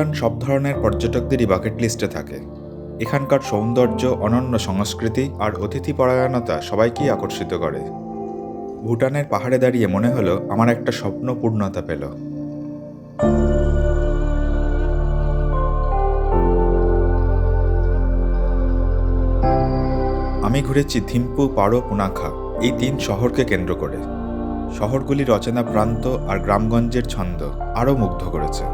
ভুটান সব ধরনের পর্যটকদেরই বাকেট লিস্টে থাকে। এখানকার সৌন্দর্য, অনন্য সংস্কৃতি আর অতিথিপরায়ণতা সবাইকেই আকর্ষিত করে। ভুটানের পাহাড়ে দাঁড়িয়ে মনে হলো আমার একটা স্বপ্ন পূর্ণতা পেল। আমি ঘুরেছি থিম্পু, পারো, পুনাখা, এই 3 শহরকে কেন্দ্র করে। শহরগুলির অচেনা প্রান্ত আর গ্রামগঞ্জের ছন্দ আরও মুগ্ধ করেছে।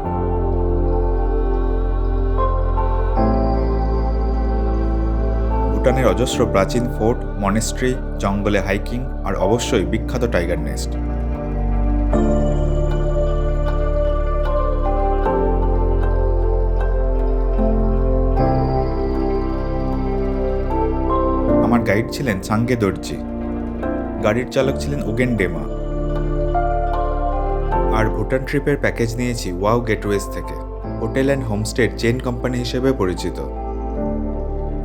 ভুটানের অজস্র প্রাচীন ফোর্ট, মনেস্ট্রি, জঙ্গলে হাইকিং আর অবশ্যই বিখ্যাত টাইগার নেস্ট। আমার গাইড ছিলেন সাঙ্গে দর্জি, গাড়ির চালক ছিলেন উগেন ডেমা, আর ভুটান ট্রিপের প্যাকেজ নিয়েছি ওয়াও গেটওয়েজ থেকে, হোটেল অ্যান্ড হোমস্টের চেইন কোম্পানি হিসেবে পরিচিত।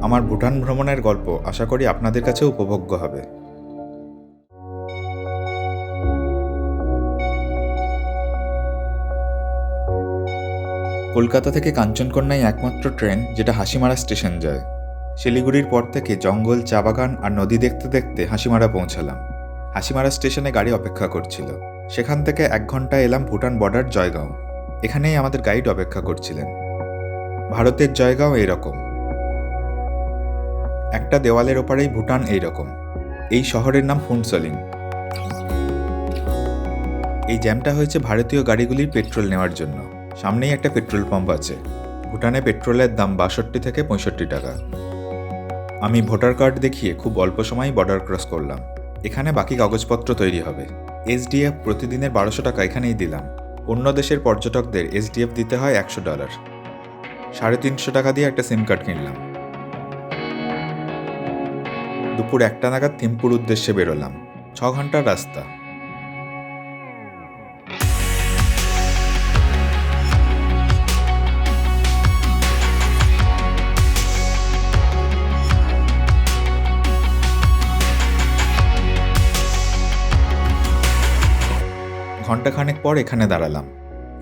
আমার ভুটান ভ্রমণের গল্প আশা করি আপনাদের কাছেও উপভোগ্য হবে। কলকাতা থেকে কাঞ্চনকন্যায় একমাত্র ট্রেন যেটা হাসিমারা স্টেশন যায়। শিলিগুড়ির পর থেকে জঙ্গল, চা বাগান আর নদী দেখতে দেখতে হাসিমারা পৌঁছালাম। হাসিমারা স্টেশনে গাড়ি অপেক্ষা করছিল। সেখান থেকে 1 ঘন্টায় এলাম ভুটান বর্ডার জয়গাঁও। এখানেই আমাদের গাইড অপেক্ষা করছিলেন। ভারতের জয়গাঁও এইরকম, একটা দেওয়ালের ওপারেই ভুটান এইরকম। এই শহরের নাম ফুনসলিং। এই জ্যামটা হয়েছে ভারতীয় গাড়িগুলির পেট্রোল নেওয়ার জন্য। সামনেই একটা পেট্রোল পাম্প আছে। ভুটানে পেট্রোলের দাম 62 থেকে 65 টাকা। আমি ভোটার কার্ড দেখিয়ে খুব অল্প সময়ই বর্ডার ক্রস করলাম। এখানে বাকি কাগজপত্র তৈরি হবে। SDF প্রতিদিনের 1200 টাকা এখানেই দিলাম। অন্য দেশের পর্যটকদের SDF দিতে হয় $100। 350 টাকা দিয়ে একটা সিম কার্ড কিনলাম। দুপুর 1টা নাগাদ থিম্পুর উদ্দেশ্যে বেরোলাম। 6 ঘন্টার রাস্তা। ঘণ্টাখানেক পর এখানে দাঁড়ালাম।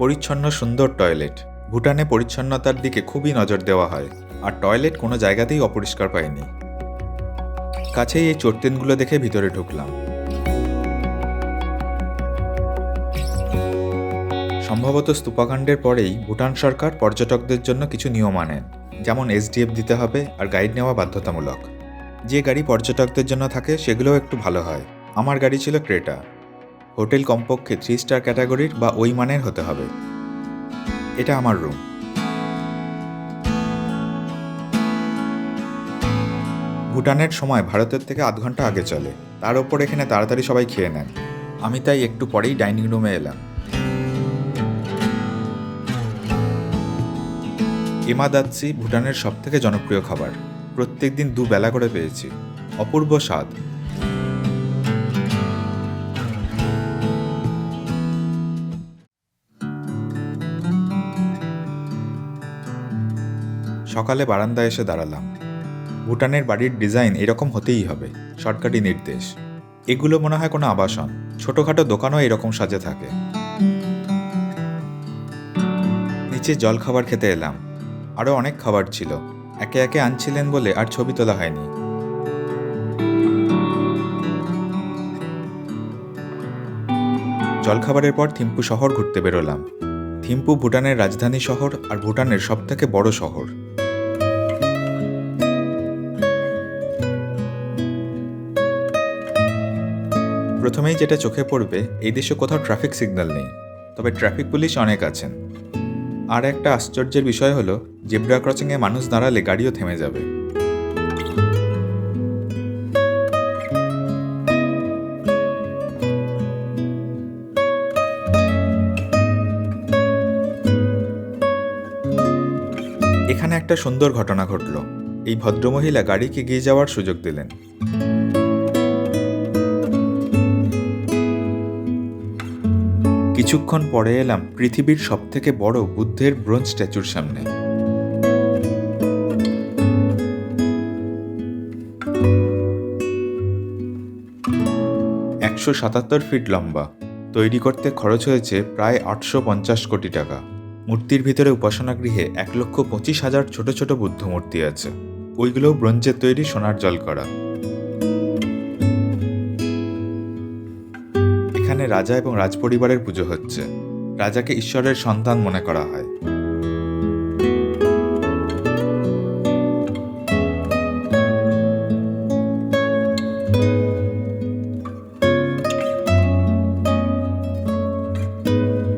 পরিচ্ছন্ন সুন্দর টয়লেট। ভুটানে পরিচ্ছন্নতার দিকে খুবই নজর দেওয়া হয়, আর টয়লেট কোনো জায়গাতেই অপরিষ্কার পাইনি। কাছেই এই চোরতেনগুলো দেখে ভিতরে ঢুকলাম। সম্ভবত স্তূপাকাণ্ডের পরেই ভুটান সরকার পর্যটকদের জন্য কিছু নিয়ম আনেন, যেমন SDF দিতে হবে আর গাইড নেওয়া বাধ্যতামূলক। যে গাড়ি পর্যটকদের জন্য থাকে সেগুলোও একটু ভালো হয়। আমার গাড়ি ছিল ক্রেটা। হোটেল কমপক্ষে 3 স্টার ক্যাটাগরির বা ওই মানের হতে হবে। এটা আমার রুম। ভুটানের সময় ভারতের থেকে 8 ঘন্টা আগে চলে। তার ওপর এখানে তাড়াতাড়ি সবাই খেয়ে নেন। আমি তাই একটু পরেই ডাইনিং রুমে এলাম। এমাদাতসি ভুটানের সবথেকে জনপ্রিয় খাবার। প্রত্যেকদিন 2 বেলা করে পেয়েছি। অপূর্ব স্বাদ। সকালে বারান্দায় এসে দাঁড়ালাম। ভুটানের বাড়ির ডিজাইন এরকম হতেই হবে, সরকারি নির্দেশ। এগুলো মনে হয় কোনো আবাসন। ছোটখাটো দোকানও এরকম সাজে থাকে। নিচে জল খাবার খেতে এলাম। আরও অনেক খাবার ছিল। একে একে আনছিলেন বলে আর ছবি তোলা হয়নি। জলখাবারের পর থিম্পু শহর ঘুরতে বেরোলাম। থিম্পু ভুটানের রাজধানী শহর আর ভুটানের সবথেকে বড় শহর। প্রথমেই যেটা চোখে পড়বে, এই দেশে কোথাও ট্রাফিক সিগন্যাল নেই, তবে ট্রাফিক পুলিশ অনেক আছেন। আর একটা আশ্চর্যের বিষয় হলো, জেব্রা ক্রসিংয়ে মানুষ দাঁড়ালে গাড়িও থেমে যাবে। এখানে একটা সুন্দর ঘটনা ঘটল। এই ভদ্রমহিলা গাড়িকে এগিয়ে যাওয়ার সুযোগ দিলেন। কিছুক্ষণ পরে এলাম পৃথিবীর সবথেকে বড় বুদ্ধের ব্রোঞ্জ স্ট্যাচুর সামনে। 177 ফিট লম্বা। তৈরি করতে খরচ হয়েছে প্রায় 850 কোটি টাকা। মূর্তির ভিতরে উপাসনা গৃহে 1,25,000 ছোট ছোট বুদ্ধ মূর্তি আছে। ওইগুলোও ব্রোঞ্জের তৈরি, সোনার জল করা। এখানে রাজা এবং রাজপরিবারের পুজো হচ্ছে। রাজাকে ঈশ্বরের সন্তান মনে করা হয়।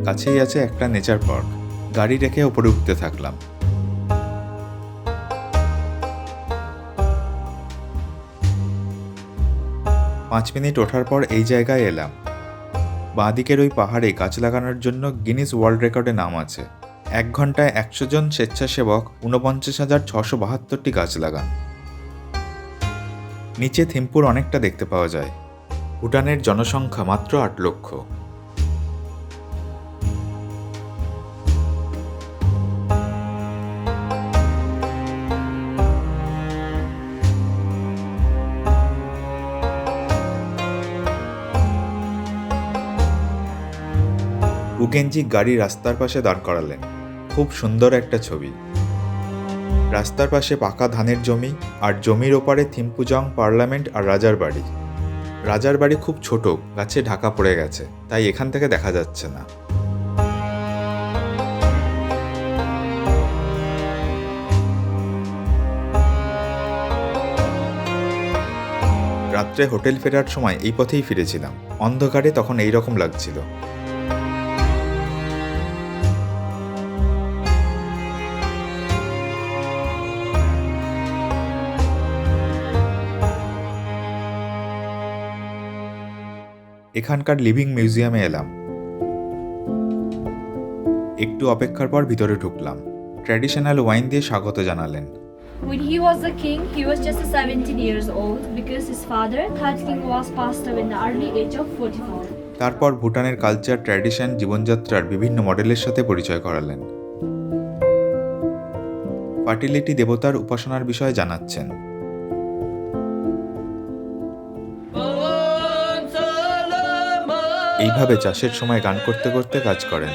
কাছেই আছে একটা নেচার পার্ক। গাড়ি রেখে ওপরে উঠতে থাকলাম। পাঁচ মিনিট ওঠার পর এই জায়গায় এলাম। বাঁদিকের ওই পাহাড়ে গাছ লাগানোর জন্য গিনিস ওয়ার্ল্ড রেকর্ডে নাম আছে। 1 ঘন্টায় 100 জন স্বেচ্ছাসেবক 49,672টি গাছ লাগান। নিচে থিম্পুর অনেকটা দেখতে পাওয়া যায়। ভুটানের জনসংখ্যা মাত্র 8 লক্ষ। বুগেনজি গাড়ি রাস্তার পাশে দাঁড় করালেন। খুব সুন্দর একটা ছবি। রাস্তার পাশে পাকা ধানের জমি, আর জমির ওপারে থিম্পুজং পার্লামেন্ট আর রাজার বাড়ি। রাজার বাড়ি খুব ছোট, গাছে ঢাকা পড়ে গেছে, তাই এখান থেকে দেখা যাচ্ছে না। রাত্রে হোটেল ফেরার সময় এই পথেই ফিরেছিলাম। অন্ধকারে তখন এই রকম লাগছিল। এখানকার লিভিং মিউজিয়ামে এলাম। একটু অপেক্ষার পর ভিতরে ঢুকলাম। ট্র্যাডিশনাল ওয়াইন দিয়ে স্বাগত জানালেন। When he was a king, he was just 17 years old because his father, third king, was passed away in the early age of 44. তারপর ভুটানের কালচার, ট্র্যাডিশন, জীবনযাত্রার বিভিন্ন মডেলের সাথে পরিচয় করালেন। ফার্টিলিটি দেবতার উপাসনার বিষয়ে জানাচ্ছেন। এইভাবে চাষের সময় গান করতে করতে কাজ করেন।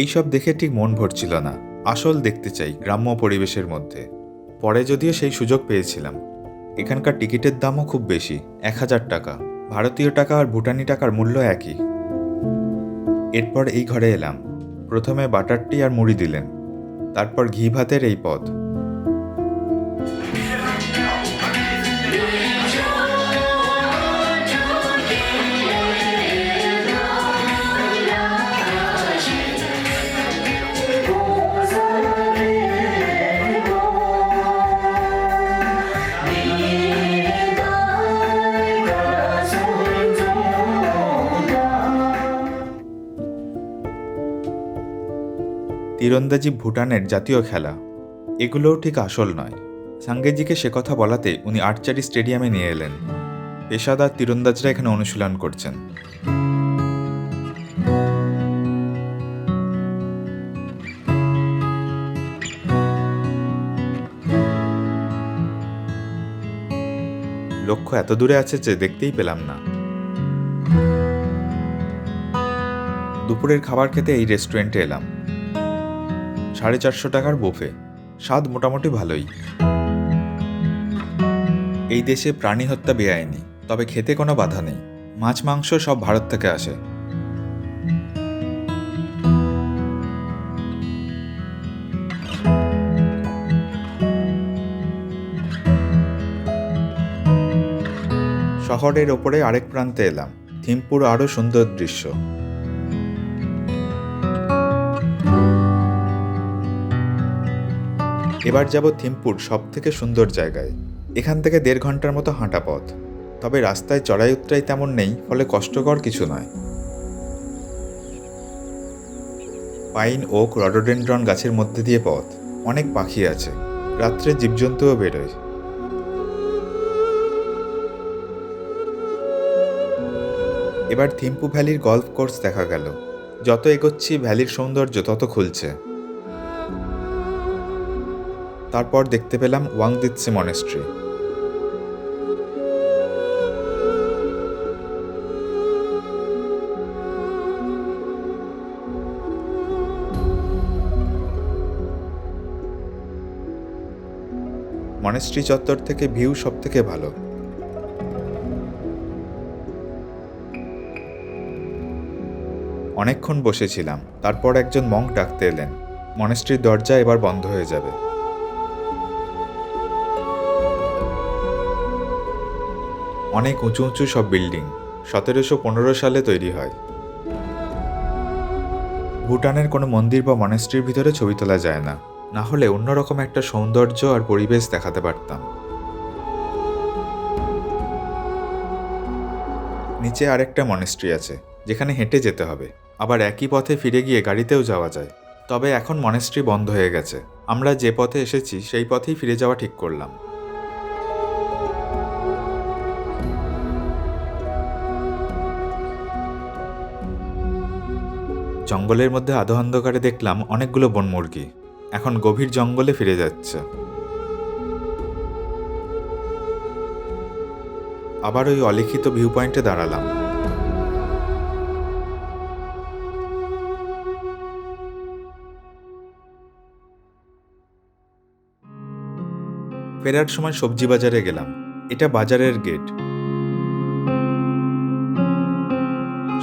এইসব দেখে ঠিক মন ভরছিল না। আসল দেখতে চাই গ্রাম্য পরিবেশের মধ্যে। পরে যদিও সেই সুযোগ পেয়েছিলাম। এখানকার টিকিটের দামও খুব বেশি, 1,000 টাকা। ভারতীয় টাকা আর ভুটানি টাকার মূল্য একই। এরপর এই ঘরে এলাম। প্রথমে বাটার টি আর মুড়ি দিলেন, তারপর ঘি ভাতের এই পদ। তীরন্দাজি ভুটানের জাতীয় খেলা। এগুলোও ঠিক আসল নয়। সাঙ্গেজিকে সে কথা বলাতে উনি আর্চারি স্টেডিয়ামে নিয়ে এলেন। পেশাদার তীরন্দাজরা এখানে অনুশীলন করছেন। লক্ষ্য এত দূরে আছে যে দেখতেই পেলাম না। দুপুরের খাবার খেতে এই রেস্টুরেন্টে এলাম। 450 টাকার বুফে। স্বাদ মোটামুটি ভালোই। এই দেশে প্রাণী হত্যা বেআইনি, তবে খেতে কোনো বাধা নেই। মাছ মাংস সব ভারত থেকে আসে। শহরের ওপরে আরেক প্রান্তে এলাম। থিম্পুর আরও সুন্দর দৃশ্য। এবার যাব থিম্পুর সব থেকে সুন্দর জায়গায়। এখান থেকে 1.5 ঘন্টার মতো হাঁটা পথ। তবে রাস্তায় চড়াই উতরাই তেমন নেই, ফলে কষ্টকর কিছু নয়। পাইন, ওক, রডোডেনড্রন গাছের মধ্যে দিয়ে পথ। অনেক পাখি আছে। রাত্রে জীবজন্তুও বেরোয়। এবার থিম্পু ভ্যালির গল্ফ কোর্স দেখা গেল। যত এগোচ্ছি ভ্যালির সৌন্দর্য তত খুলছে। তারপর দেখতে পেলাম ওয়াংদিৎসে মনেস্ট্রি। মনেস্ট্রি চত্বর থেকে ভিউ সব থেকে ভালো। অনেকক্ষণ বসেছিলাম, তারপর একজন মঙ্ক ডাকতে এলেন। মনেস্ট্রির দরজা এবার বন্ধ হয়ে যাবে। অনেক উঁচু উঁচু সব বিল্ডিং, 1715 সালে তৈরি হয়। ভুটানের কোনো মন্দির বা মনেস্ট্রির ভিতরে ছবি তোলা যায় না, না হলে অন্যরকম একটা সৌন্দর্য আর পরিবেশ দেখাতে পারতাম। নিচে আরেকটা মনেস্ট্রি আছে, যেখানে হেঁটে যেতে হবে, আবার একই পথে ফিরে গিয়ে গাড়িতেও যাওয়া যায়। তবে এখন মনেস্ট্রি বন্ধ হয়ে গেছে। আমরা যে পথে এসেছি সেই পথেই ফিরে যাওয়া ঠিক করলাম। জঙ্গলের মধ্যে আধো অন্ধকারে দেখলাম অনেকগুলো বনমুরগি এখন গভীর জঙ্গলে ফিরে যাচ্ছে। আবার ওই অলিখিত ভিউ পয়েন্টে দাঁড়ালাম। ফেরার সময় সবজি বাজারে গেলাম। এটা বাজারের গেট।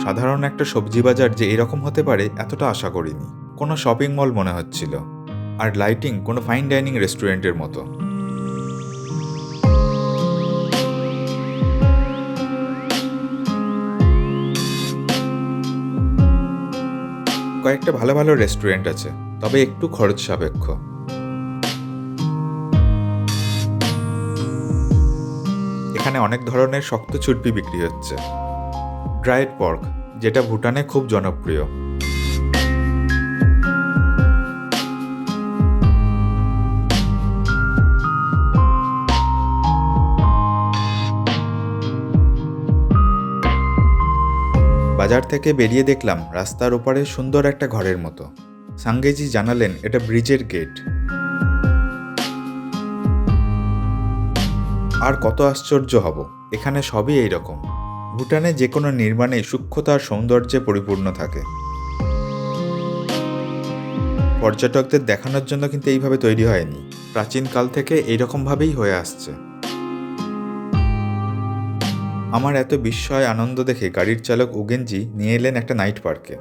সাধারণ একটা সবজি বাজার যে এরকম হতে পারে এতটা আশা করিনি। কোনো শপিং মল মনে হচ্ছিল, আর লাইটিং কোনো ফাইন ডাইনিং রেস্টুরেন্টের মতো। কয়েকটা ভালো ভালো রেস্টুরেন্ট আছে, তবে একটু খরচ সাপেক্ষ। এখানে অনেক ধরনের শক্ত চর্বি বিক্রি হচ্ছে। ড্রাইড পর্ক, যেটা ভুটানে খুব জনপ্রিয়। বাজার থেকে বেরিয়ে দেখলাম রাস্তার ওপারে সুন্দর একটা ঘরের মতো। সাঙ্গেজি জানালেন এটা ব্রিজের গেট। আর কত আশ্চর্য হব, এখানে সবই এইরকম। ভুটানে যে কোনো নির্মাণেই সূক্ষ্মতা আর সৌন্দর্যে পরিপূর্ণ থাকে। পর্যটকদের দেখানোর জন্য কিন্তু এইভাবে তৈরি হয়নি, প্রাচীনকাল থেকে এইরকমভাবেই হয়ে আসছে। আমার এত বিস্ময় আনন্দ দেখে গাড়ির চালক উগেনজি নিয়ে এলেন একটা নাইট পার্কে।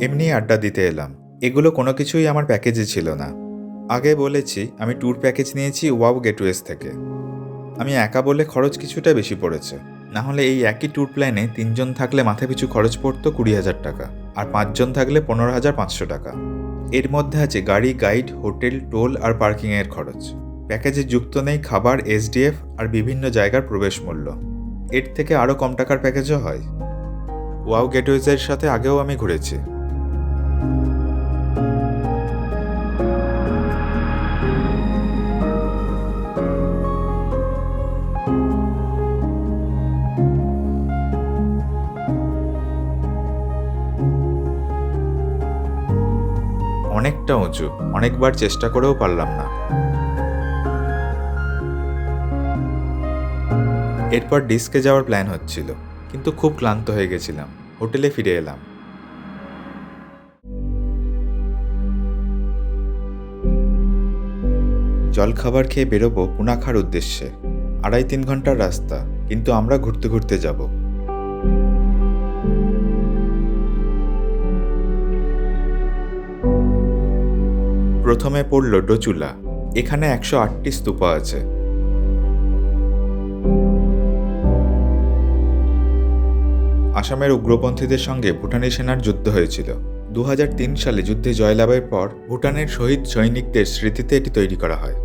এমনি আড্ডা দিতে এলাম। এগুলো কোনো কিছুই আমার প্যাকেজে ছিল না। আগে বলেছি আমি ট্যুর প্যাকেজ নিয়েছি ওয়াও গেটওয়েজ থেকে। আমি একা বলে খরচ কিছুটা বেশি পড়েছে, না হলে এই একই ট্যুর প্ল্যানে 3 জন থাকলে মাথাপিছু খরচ পড়তো 20,000 টাকা, আর 5 জন থাকলে 15,500 টাকা। এর মধ্যে আছে গাড়ি, গাইড, হোটেল, টোল আর পার্কিংয়ের খরচ। প্যাকেজে যুক্ত নেই খাবার, এসডিএফ আর বিভিন্ন জায়গার প্রবেশ মূল্য। এর থেকে আরও কম টাকার প্যাকেজও হয়। ওয়াও গেটওয়েজের সাথে আগেও আমি ঘুরেছি। অনেকটা উঁচু, অনেকবার চেষ্টা করেও পারলাম না। এরপর ডিস্কে যাওয়ার প্ল্যান হচ্ছিল, কিন্তু খুব ক্লান্ত হয়ে গেছিলাম। হোটেলে ফিরে এলাম। জলখাবার খেয়ে বেরোবো পুনাখার উদ্দেশ্যে। 2.5-3 ঘন্টার রাস্তা, কিন্তু আমরা ঘুরতে ঘুরতে যাব। প্রথমে পড়ল ডোচুলা। এখানে 108টি স্তূপা আছে। আসামের উগ্রপন্থীদের সঙ্গে ভুটানি সেনার যুদ্ধ হয়েছিল। 2003 সালে যুদ্ধে জয়লাভের পর ভুটানের শহীদ সৈনিকদের স্মৃতিতে এটি তৈরি করা হয়।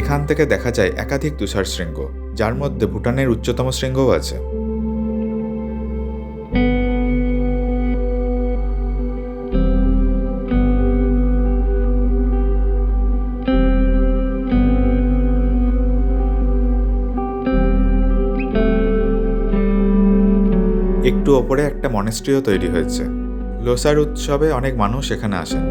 এখান থেকে দেখা যায় একাধিক তুষার শৃঙ্গ, যার মধ্যে ভুটানের উচ্চতম শৃঙ্গও আছে। একটু ওপরে একটা মনেস্ট্রিও তৈরি হয়েছে। লোসার উৎসবে অনেক মানুষ এখানে আসেন।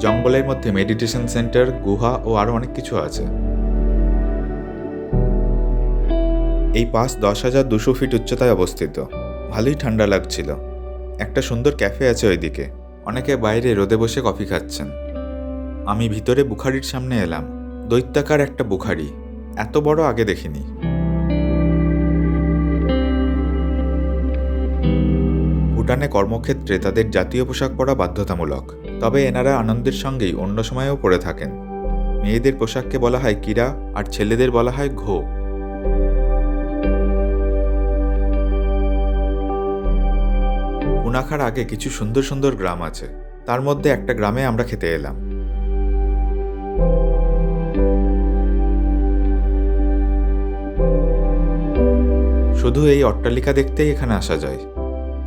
জঙ্গলের মধ্যে মেডিটেশন সেন্টার, গুহা ও আরও অনেক কিছু আছে। এই পাস 10,200 ফিট উচ্চতায় অবস্থিত। ভালোই ঠান্ডা লাগছিল। একটা সুন্দর ক্যাফে আছে ওইদিকে। অনেকে বাইরে রোদে বসে কফি খাচ্ছেন। আমি ভিতরে বুখারির সামনে এলাম। দৈত্যাকার একটা বুখারি, এত বড় আগে দেখিনি। ভুটানে কর্মক্ষেত্রে তাদের জাতীয় পোশাক পরা বাধ্যতামূলক, তবে এনারা আনন্দের সঙ্গেই অন্য সময়েও পরে থাকেন। মেয়েদের পোশাককে বলা হয় কিরা আর ছেলেদের বলা হয় ঘো। পুনাখার আগে কিছু সুন্দর সুন্দর গ্রাম আছে, তার মধ্যে একটা গ্রামে আমরা খেতে এলাম। শুধু এই অট্টালিকা দেখতেই এখানে আসা যায়।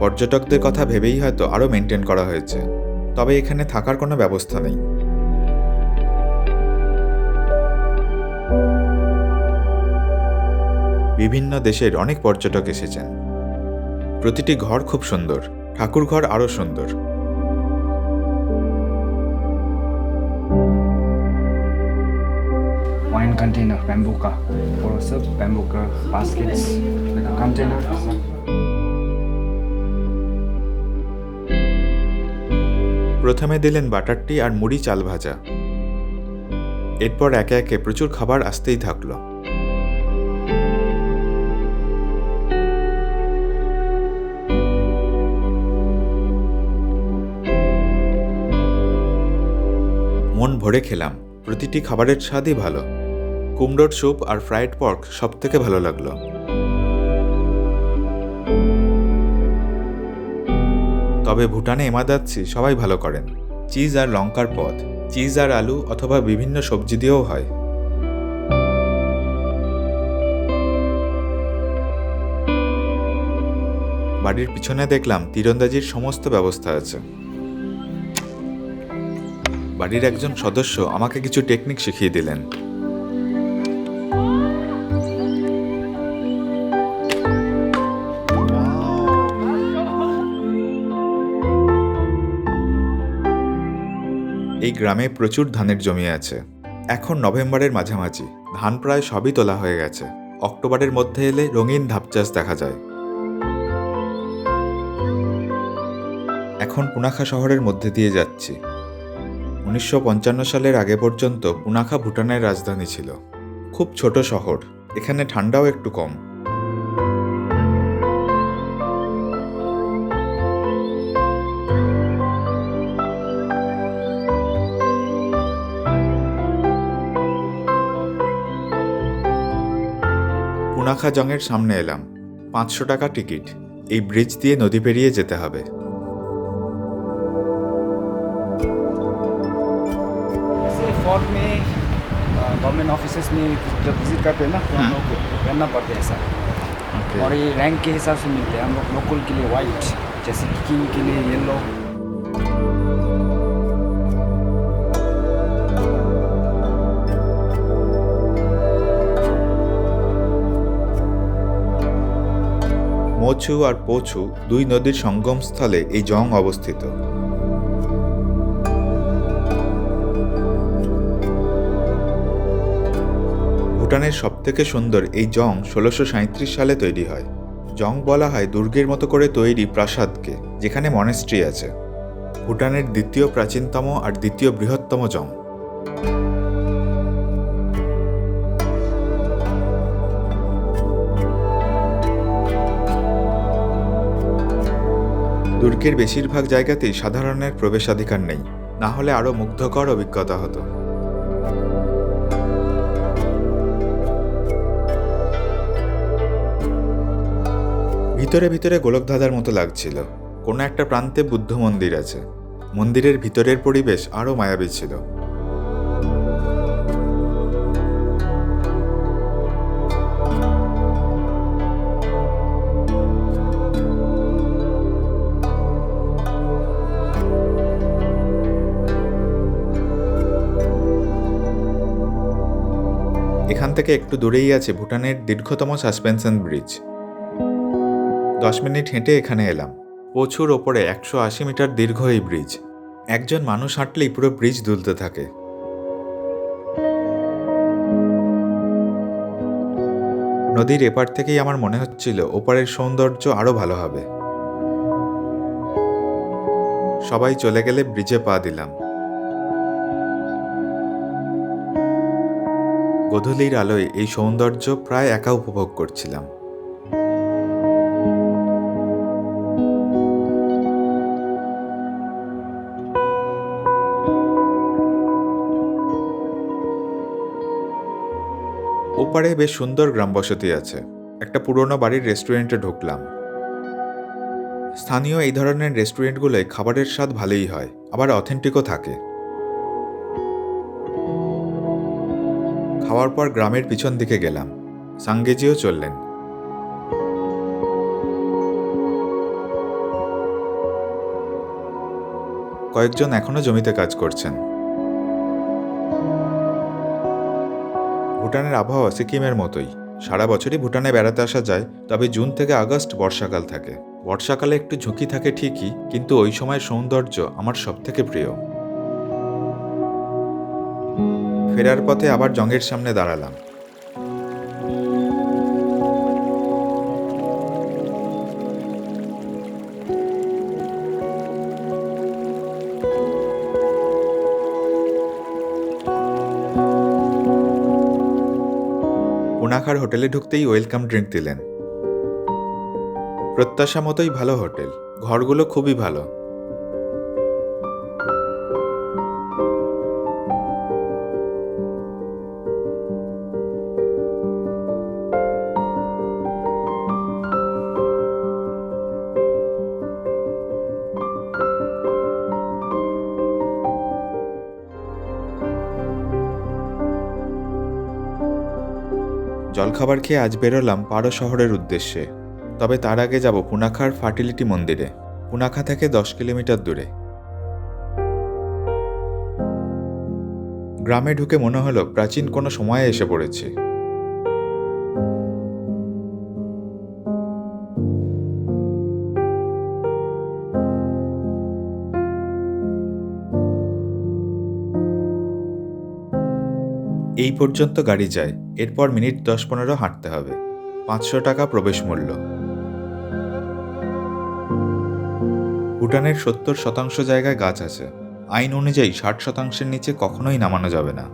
পর্যটকদের কথা ভেবেই হয়তো আরও মেনটেন করা হয়েছে, তবে এখানে থাকার কোনো ব্যবস্থা নেই। বিভিন্ন দেশের অনেক পর্যটক এসেছেন। প্রতিটি ঘর খুব সুন্দর, ঠাকুর ঘর আরও সুন্দর। Wine container, bamboo for serve bamboo baskets, like a container. প্রথমে দিলেন বাটার টি আর মুড়ি চাল ভাজা। এরপর একে একে প্রচুর খাবার আসতেই থাকলো। মন ভরে খেলাম। প্রতিটি খাবারের স্বাদই ভালো। কুমড়োর স্যুপ আর ফ্রাইড পর্ক সব থেকে ভালো লাগলো। তবে ভুটানে এমাদাচ্ছি সবাই ভালো করেন। চিজ আর লঙ্কার পদ, চিজ আর আলু অথবা বিভিন্ন সবজি দিয়েও হয়। বাড়ির পিছনে দেখলাম তীরন্দাজির সমস্ত ব্যবস্থা আছে। বাড়ির একজন সদস্য আমাকে কিছু টেকনিক শিখিয়ে দিলেন। এই গ্রামে প্রচুর ধানের জমি আছে। এখন নভেম্বরের মাঝামাঝি, ধান প্রায় সবই তোলা হয়ে গেছে। অক্টোবরের মধ্যে এলে রঙিন ধাপ চাষ দেখা যায়। এখন পুনাখা শহরের মধ্যে দিয়ে যাচ্ছি। 1955 সালের আগে পর্যন্ত পুনাখা ভুটানের রাজধানী ছিল। খুব ছোট শহর, এখানে ঠান্ডাও একটু কম। পুনাখা জংয়ের সামনে এলাম। 500 টাকা টিকিট। এই ব্রিজ দিয়ে নদী পেরিয়ে যেতে হবে। फोर्ट में गवर्नमेंट ऑफिसेस में जब विजिट करते हैं ना तो हम लोग पहनना पड़ता है ऐसा। और ये रैंक के हिसाब से मिलते हैं। हम लोग लोकल के लिए वाइट, जैसे किंग के लिए येलो। মোছু আর পোছু দুই নদীর সঙ্গমস্থলে এই জং অবস্থিত। ভুটানের সবথেকে সুন্দর এই জং 1637 সালে তৈরি হয়। জং বলা হয় দুর্গের মতো করে তৈরি প্রাসাদকে, যেখানে মনেস্ট্রি আছে। ভুটানের দ্বিতীয় প্রাচীনতম আর দ্বিতীয় বৃহত্তম জং। দুর্গের বেশিরভাগ জায়গাতেই সাধারণের প্রবেশাধিকার নেই, না হলে আরও মুগ্ধকর অভিজ্ঞতা হতো। ভিতরে ভিতরে গোলকধাঁধার মতো লাগছিল। কোনো একটা প্রান্তে বুদ্ধ মন্দির আছে। মন্দিরের ভিতরের পরিবেশ আরও মায়াবী ছিল। এখান থেকে একটু দূরেই আছে ভুটানের দীর্ঘতম সাসপেনশন ব্রিজ। 10 মিনিট হেঁটে এখানে এলাম। প্রচুর ওপরে 180 মিটার দীর্ঘ এই ব্রিজ। একজন মানুষ হাঁটলেই পুরো ব্রিজ দুলতে থাকে। নদীর এপার থেকেই আমার মনে হচ্ছিল ওপারের সৌন্দর্য আরো ভালো হবে। সবাই চলে গেলে ব্রিজে পা দিলাম। গোধূলির আলোয় এই সৌন্দর্য প্রায় একা উপভোগ করছিলাম। ওপারে বেশ সুন্দর গ্রামবসতি আছে। একটা পুরনো বাড়ির রেস্টুরেন্টে ঢুকলাম। স্থানীয় এই ধরনের রেস্টুরেন্টগুলোয় খাবারের স্বাদ ভালোই হয়, আবার অথেন্টিকও থাকে। খাওয়ার পর গ্রামের পিছন দিকে গেলাম। সাঙ্গেজিও চললেন। কয়েকজন এখনো জমিতে কাজ করছেন। ভুটানের আবহাওয়া সিকিমের মতোই। সারা বছরই ভুটানে বেড়াতে আসা যায়, তবে জুন থেকে আগস্ট বর্ষাকাল থাকে। বর্ষাকালে একটু ঝুঁকি থাকে ঠিকই, কিন্তু ওই সময়ের সৌন্দর্য আমার সবথেকে প্রিয়। ফেরার পথে আবার জঙ্গের সামনে দাঁড়ালাম। পুনাখার হোটেলে ঢুকতেই ওয়েলকাম ড্রিঙ্ক দিলেন। প্রত্যাশা মতোই ভালো হোটেল, ঘরগুলো খুবই ভালো। জলখাবার খেয়ে আজ বেরোলাম পারো শহরের উদ্দেশ্যে। তবে তার আগে যাব পুনাখার ফার্টিলিটি মন্দিরে। পুনাখা থেকে 10 কিলোমিটার দূরে। গ্রামে ঢুকে মনে হলো প্রাচীন কোনো সময়ে এসে পড়েছি। এই পর্যন্ত গাড়ি যায়, এরপর মিনিট 10-15 হাঁটতে হবে। 500 টাকা প্রবেশ মূল্য। ভুটানের 70% জায়গায় গাছ আছে। আইন অনুযায়ী 60%-এর নিচে কখনোই নামানো যাবে না।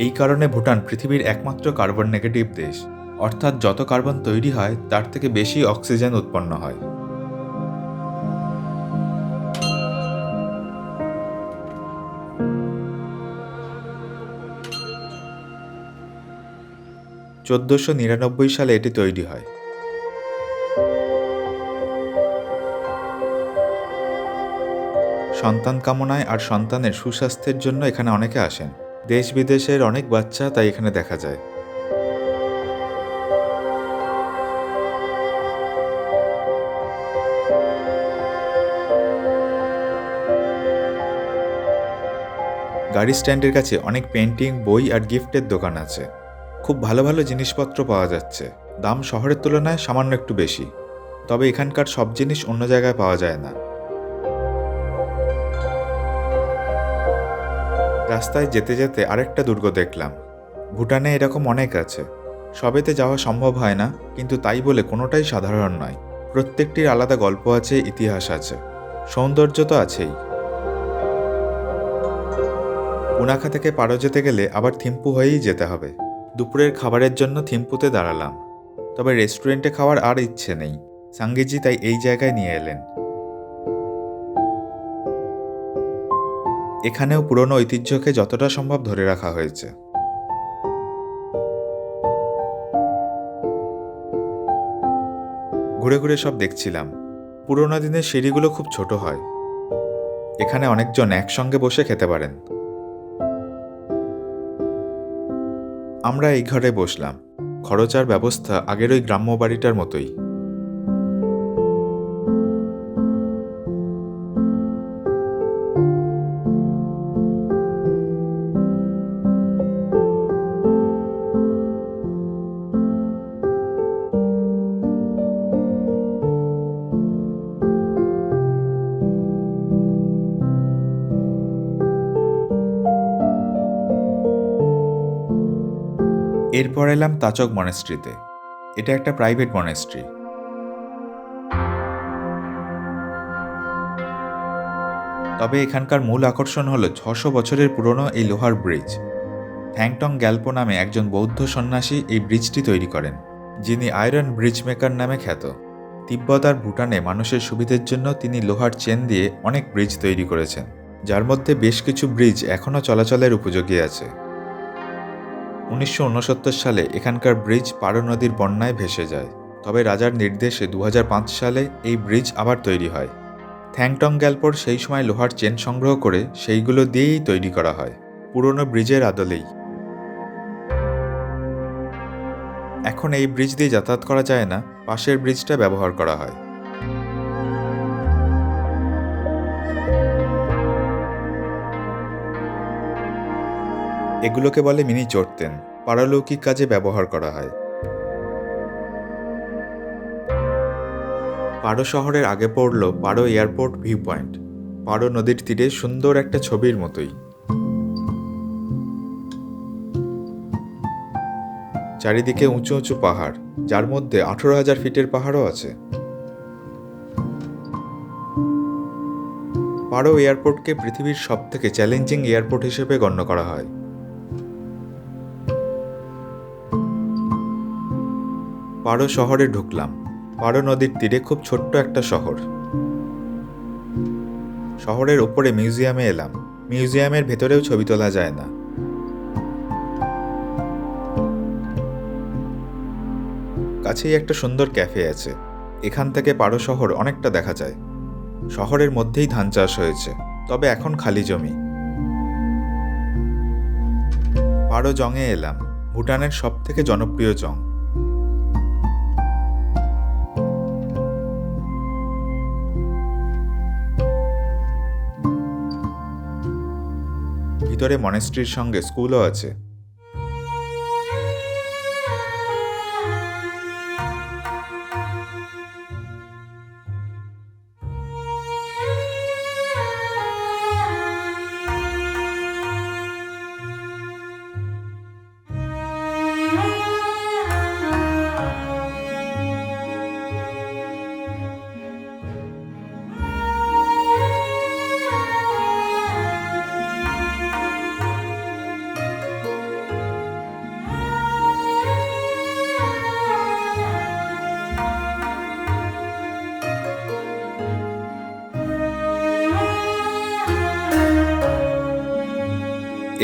এই কারণে ভুটান পৃথিবীর একমাত্র কার্বন নেগেটিভ দেশ, অর্থাৎ যত কার্বন তৈরি হয় তার থেকে বেশি অক্সিজেন উৎপন্ন হয়। (1499) সালে এটি তৈরি হয়। সন্তান কামনায় আর সন্তানের সুস্বাস্থ্যের জন্য এখানে অনেকে আসেন। দেশ বিদেশের অনেক বাচ্চা তাই এখানে দেখা যায়। গাড়ি স্ট্যান্ডের কাছে অনেক পেন্টিং, বই আর গিফটের দোকান আছে। খুব ভালো ভালো জিনিসপত্র পাওয়া যাচ্ছে। দাম শহরের তুলনায় সামান্য একটু বেশি, তবে এখানকার সব জিনিস অন্য জায়গায় পাওয়া যায় না। রাস্তায় যেতে যেতে আরেকটা দুর্গ দেখলাম। ভুটানে এরকম অনেক আছে, সবেতে যাওয়া সম্ভব হয় না, কিন্তু তাই বলে কোনোটাই সাধারণ নয়। প্রত্যেকটির আলাদা গল্প আছে, ইতিহাস আছে, সৌন্দর্য তো আছেই। পুনাখা থেকে পারো যেতে গেলে আবার থিম্পু হয়েই যেতে হবে। দুপুরের খাবারের জন্য থিম্পুতে দাঁড়ালাম, তবে রেস্টুরেন্টে খাওয়ার আর ইচ্ছে নেই। সাঙ্গেজি তাই এই জায়গায় নিয়ে এলেন। এখানেও পুরনো ঐতিহ্যকে যতটা সম্ভব ধরে রাখা হয়েছে। ঘুরে ঘুরে সব দেখছিলাম। পুরোনো দিনের সিঁড়িগুলো খুব ছোট হয়। এখানে অনেকজন একসঙ্গে বসে খেতে পারেন। আমরা এই ঘরে বসলাম। খরচ আর ব্যবস্থা আগের ওই গ্রাম্য বাড়িটার মতোই। এরপর এলাম তাচক মনেস্ট্রিতে। এটা একটা প্রাইভেট মনেস্ট্রি। তবে এখানকার মূল আকর্ষণ হলো 600 বছরের পুরনো এই লোহার ব্রিজ। থ্যাংটং গ্যালপো নামে একজন বৌদ্ধ সন্ন্যাসী এই ব্রিজটি তৈরি করেন, যিনি আয়রন ব্রিজ মেকার নামে খ্যাত। তিব্বত আর ভুটানে মানুষের সুবিধের জন্য তিনি লোহার চেন দিয়ে অনেক ব্রিজ তৈরি করেছেন, যার মধ্যে বেশ কিছু ব্রিজ এখনও চলাচলের উপযোগী আছে। 1969 সালে এখানকার ব্রিজ পারো নদীর বন্যায় ভেসে যায়, তবে রাজার নির্দেশে 2005 সালে এই ব্রিজ আবার তৈরি হয়। থ্যাংটং গ্যালপোর সেই সময় লোহার চেন সংগ্রহ করে সেইগুলো দিয়েই তৈরি করা হয়, পুরনো ব্রিজের আদলেই। এখন এই ব্রিজ দিয়ে যাতায়াত করা যায় না, পাশের ব্রিজটা ব্যবহার করা হয়। এগুলোকে বলে মিনি চড়তেন, পারলৌকিক কাজে ব্যবহার করা হয়। পারো শহরের আগে পড়ল পারো এয়ারপোর্ট ভিউ পয়েন্ট, পারো নদীর তীরে সুন্দর একটা ছবির মতোই। চারিদিকে উঁচু উঁচু পাহাড়, যার মধ্যে 18,000 ফিটের পাহাড়ও আছে। পারো এয়ারপোর্টকে পৃথিবীর সবথেকে চ্যালেঞ্জিং এয়ারপোর্ট হিসেবে গণ্য করা হয়। পারো শহরে ঢুকলাম। পারো নদীর তীরে খুব ছোট্ট একটা শহর। শহরের ওপরে মিউজিয়ামে এলাম। মিউজিয়ামের ভেতরেও ছবি তোলা যায় না। কাছেই একটা সুন্দর ক্যাফে আছে। এখান থেকে পারো শহর অনেকটা দেখা যায়। শহরের মধ্যেই ধান চাষ হয়েছে, তবে এখন খালি জমি। পারো জংয়ে এলাম, ভুটানের সবথেকে জনপ্রিয় জং। ভিতরে মনেস্ট্রির সঙ্গে স্কুলও আছে।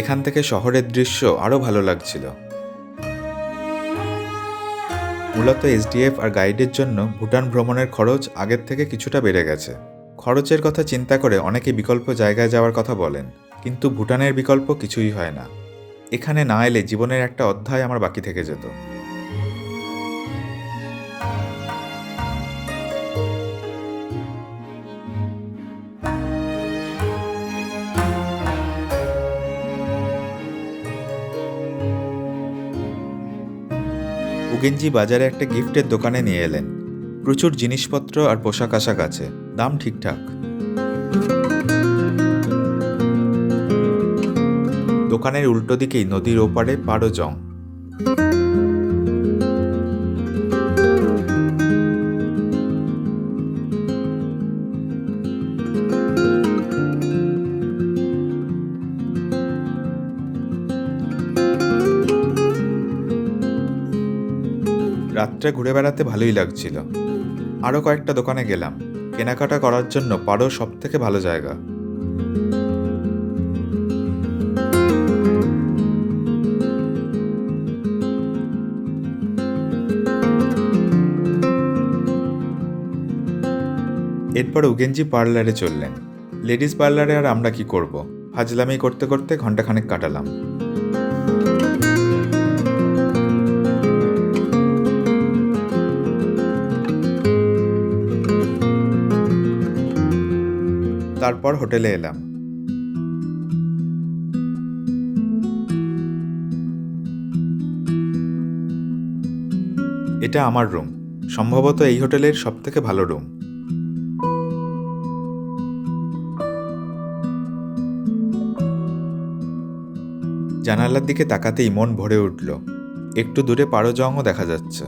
এখান থেকে শহরের দৃশ্য আরও ভালো লাগছিল। মূলত এসডিএফ আর গাইডের জন্য ভুটান ভ্রমণের খরচ আগের থেকে কিছুটা বেড়ে গেছে। খরচের কথা চিন্তা করে অনেকে বিকল্প জায়গায় যাওয়ার কথা বলেন, কিন্তু ভুটানের বিকল্প কিছুই হয় না। এখানে না এলে জীবনের একটা অধ্যায় আমার বাকি থেকে যেত। উগেনজি বাজারে একটা গিফটের দোকানে নিয়ে এলেন। প্রচুর জিনিসপত্র আর পোশাক আশাক আছে, দাম ঠিকঠাক। দোকানের উল্টো দিকেই নদীর ওপারে পারো জং। রাত্রে ঘুরে বেড়াতে ভালোই লাগছিল। আরও কয়েকটা দোকানে গেলাম। কেনাকাটা করার জন্য পারো সবথেকে ভালো জায়গা। এরপর উগেনজি পার্লারে চললেন। লেডিস পার্লারে আর আমরা কি করব, ফাজলামি করতে করতে ঘন্টাখানেক কাটালাম। তারপর হোটেলে এলাম। এটা আমার রুম, সম্ভবত এই হোটেলের সবথেকে ভালো রুম। জানালার দিকে তাকাতেই মন ভরে উঠল। একটু দূরে পারোজংও দেখা যাচ্ছে।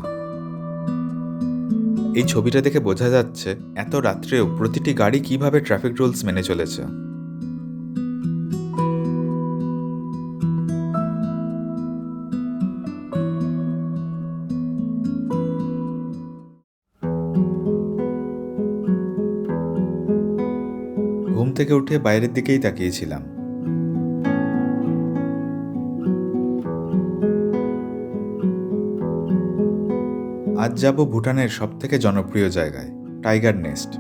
এই ছবিটা দেখে বোঝা যাচ্ছে এত রাত্রেও প্রতিটি গাড়ি কিভাবে ট্রাফিক রুলস মেনে চলেছে। ঘুম থেকে উঠে বাইরের দিকেই তাকিয়েছিলাম। আজ যাব ভুটানের সবথেকে জনপ্রিয় জায়গায়, টাইগার নেস্ট।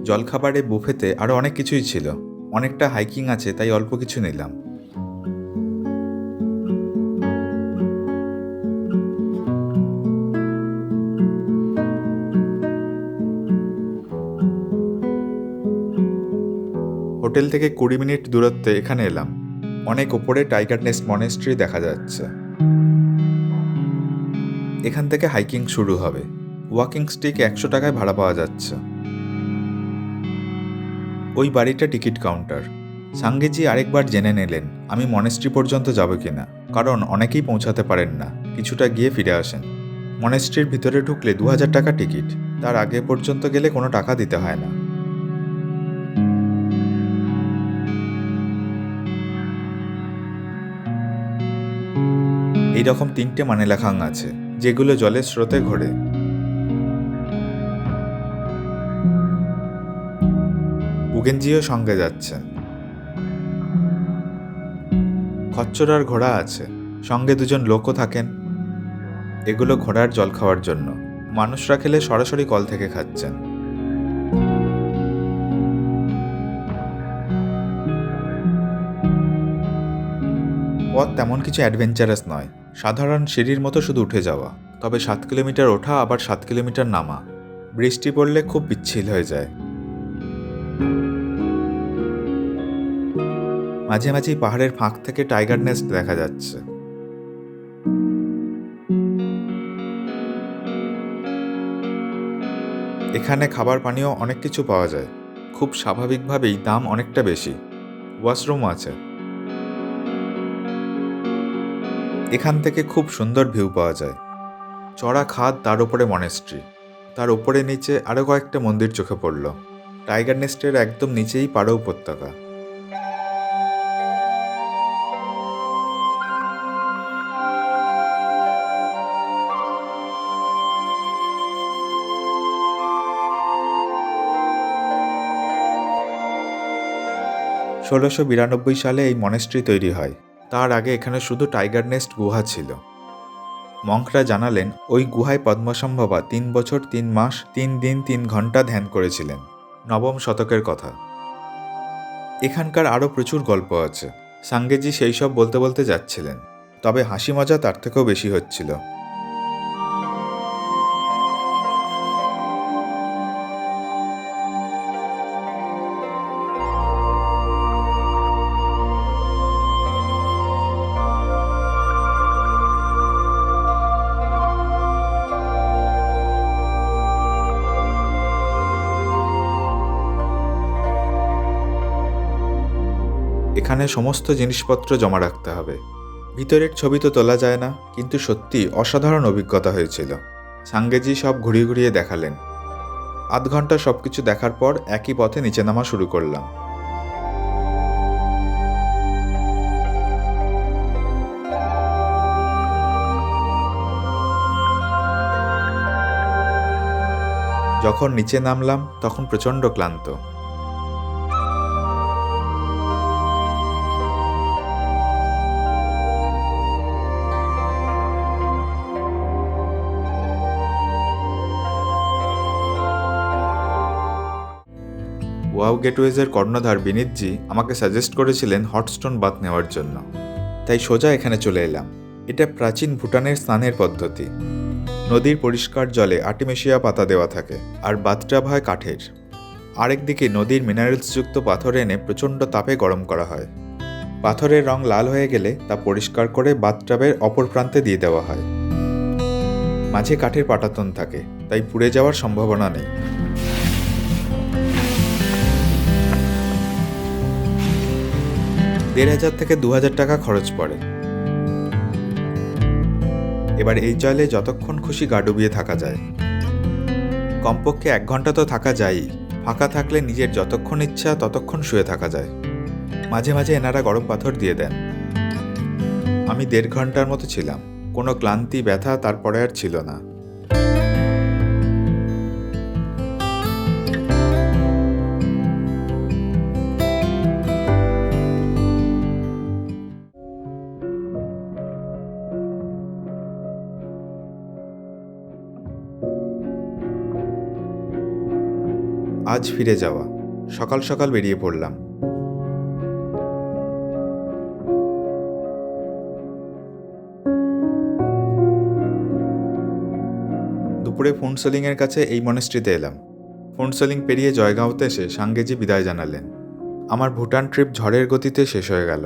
জলখাবারে বুফেতে আরও অনেক কিছুই ছিল, অনেকটা হাইকিং আছে তাই অল্প কিছু নিলাম। হোটেল থেকে 20 মিনিট দূরত্বে এখানে এলাম। অনেক ওপরে টাইগার নেস্ট মনেস্ট্রি দেখা যাচ্ছে। এখান থেকে হাইকিং শুরু হবে। ওয়াকিং স্টিক 100 টাকায় ভাড়া পাওয়া যাচ্ছে। ওই বাড়িটা টিকিট কাউন্টার। সাঙ্গেজি আরেকবার জেনে নিলেন আমি মনেস্ট্রি পর্যন্ত যাব কিনা, কারণ অনেকেই পৌঁছাতে পারেন না, কিছুটা গিয়ে ফিরে আসেন। মনেস্ট্রির ভিতরে ঢুকলে 2000 টাকা টিকিট, তার আগে পর্যন্ত গেলে কোনো টাকা দিতে হয় না। এইরকম 3টে মানেলাখাং আছে, যেগুলো জলের স্রোতে ঘোরে। উগেনজিও সঙ্গে যাচ্ছেন। খচ্চর আর ঘোড়া আছে, সঙ্গে 2জন লোকও থাকেন। এগুলো ঘোড়ার জল খাওয়ার জন্য, মানুষরা খেলে সরাসরি কল থেকে খাচ্ছেন। পথ তেমন কিছু অ্যাডভেঞ্চারাস নয়, সাধারণ সিঁড়ির মতো শুধু উঠে যাওয়া। তবে 7 কিলোমিটার ওঠা আবার 7 কিলোমিটার নামা। বৃষ্টি পড়লে খুব পিচ্ছিল হয়ে যায়। মাঝে মাঝেই পাহাড়ের ফাঁক থেকে টাইগার নেস্ট দেখা যাচ্ছে। এখানে খাবার পানীয় অনেক কিছু পাওয়া যায়। খুব স্বাভাবিকভাবেই দাম অনেকটা বেশি। ওয়াশরুমও আছে। এখান থেকে খুব সুন্দর ভিউ পাওয়া যায়। চড়া খাদ, তার উপরে মনেস্ট্রি, তার উপরে নিচে আরও কয়েকটা মন্দির চোখে পড়ল। টাইগার নেস্টের একদম নিচেই পারো উপত্যকা। (1692 সালে এই মনেস্ট্রি তৈরি হয়। তার আগে এখানে শুধু টাইগার নেস্ট গুহা ছিল। মঙ্করা জানালেন ওই গুহায় পদ্মসম্ভবা 3 বছর 3 মাস 3 দিন 3 ঘন্টা ধ্যান করেছিলেন। 9ম শতকের কথা। এখানকার আরও প্রচুর গল্প আছে। সাঙ্গেজি সেই সব বলতে বলতে যাচ্ছিলেন, তবে হাসি মজা তার থেকেও বেশি হচ্ছিল। এখানে সমস্ত জিনিসপত্র জমা রাখতে হবে। ভিতরের ছবি তো তোলা যায় না, কিন্তু সত্যি অসাধারণ অভিজ্ঞতা হয়েছিল। সাঙ্গেজি সব ঘুরিয়ে ঘুরিয়ে দেখালেন। আধ ঘন্টা সব কিছু দেখার পর একই পথে নিচে নামা শুরু করলাম। যখন নিচে নামলাম তখন প্রচণ্ড ক্লান্ত। ওয়াও গেটওয়েজের কর্ণধার বিনীতজি আমাকে সাজেস্ট করেছিলেন হটস্টোন বাথ নেওয়ার জন্য, তাই সোজা এখানে চলে এলাম। এটা প্রাচীন ভুটানের স্নানের পদ্ধতি। নদীর পরিষ্কার জলে আর্টিমিশিয়া পাতা দেওয়া থাকে, আর বাথটাব হয় কাঠের। আরেকদিকে নদীর মিনারেলসযুক্ত পাথর এনে প্রচণ্ড তাপে গরম করা হয়। পাথরের রং লাল হয়ে গেলে তা পরিষ্কার করে বাথটাবের অপর প্রান্তে দিয়ে দেওয়া হয়। মাঝে কাঠের পাটাতন থাকে, তাই পুড়ে যাওয়ার সম্ভাবনা নেই। $1500 থেকে $2000 টাকা খরচ পড়ে। এবার এই জলে যতক্ষণ খুশি গা ডুবিয়ে থাকা যায়। কমপক্ষে 1 ঘন্টা তো থাকা যায়ই। ফাঁকা থাকলে নিজের যতক্ষণ ইচ্ছা ততক্ষণ শুয়ে থাকা যায়। মাঝে মাঝে এনারা গরম পাথর দিয়ে দেন। আমি 1.5 ঘন্টার মতো ছিলাম। কোনো ক্লান্তি ব্যথা তারপরে আর ছিল না। আজ ফিরে যাওয়া। সকাল সকাল বেরিয়ে পড়লাম। দুপুরে ফুন্টসোলিংয়ের কাছে এই মনেস্ট্রিতে এলাম। ফুন্টসোলিং পেরিয়ে জয়গাঁওতে এসে সাঙ্গেজি বিদায় জানালেন। আমার ভুটান ট্রিপ ঝড়ের গতিতে শেষ হয়ে গেল।